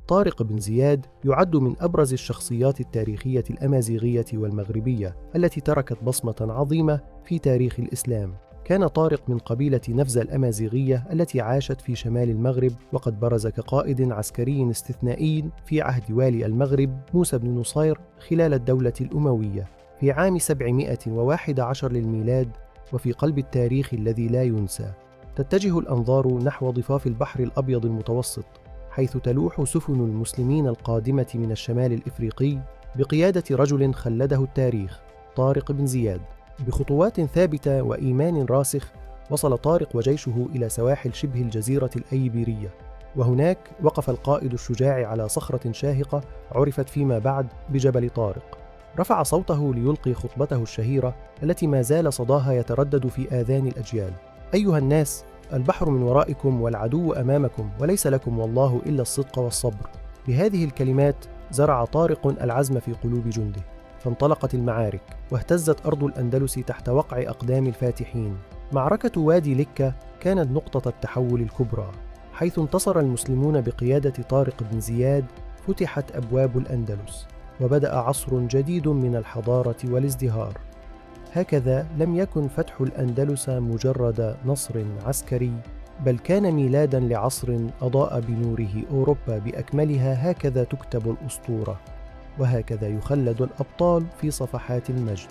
طارق بن زياد يعد من أبرز الشخصيات التاريخية الأمازيغية والمغربية التي تركت بصمة عظيمة في تاريخ الإسلام. كان طارق من قبيلة نفزة الأمازيغية التي عاشت في شمال المغرب، وقد برز كقائد عسكري استثنائي في عهد والي المغرب موسى بن نصير خلال الدولة الأموية في عام 711 للميلاد. وفي قلب التاريخ الذي لا ينسى تتجه الأنظار نحو ضفاف البحر الأبيض المتوسط، حيث تلوح سفن المسلمين القادمة من الشمال الإفريقي بقيادة رجل خلده التاريخ، طارق بن زياد. بخطوات ثابتة وإيمان راسخ وصل طارق وجيشه إلى سواحل شبه الجزيرة الأيبيرية، وهناك وقف القائد الشجاع على صخرة شاهقة عرفت فيما بعد بجبل طارق. رفع صوته ليلقي خطبته الشهيرة التي ما زال صداها يتردد في آذان الأجيال: أيها الناس، البحر من ورائكم والعدو أمامكم، وليس لكم والله إلا الصدق والصبر. بهذه الكلمات زرع طارق العزم في قلوب جنده، فانطلقت المعارك واهتزت أرض الأندلس تحت وقع أقدام الفاتحين. معركة وادي لكة كانت نقطة التحول الكبرى، حيث انتصر المسلمون بقيادة طارق بن زياد. فتحت أبواب الأندلس وبدأ عصر جديد من الحضارة والازدهار. هكذا لم يكن فتح الأندلس مجرد نصر عسكري، بل كان ميلاداً لعصر أضاء بنوره أوروبا بأكملها. هكذا تكتب الأسطورة، وهكذا يخلد الأبطال في صفحات المجد.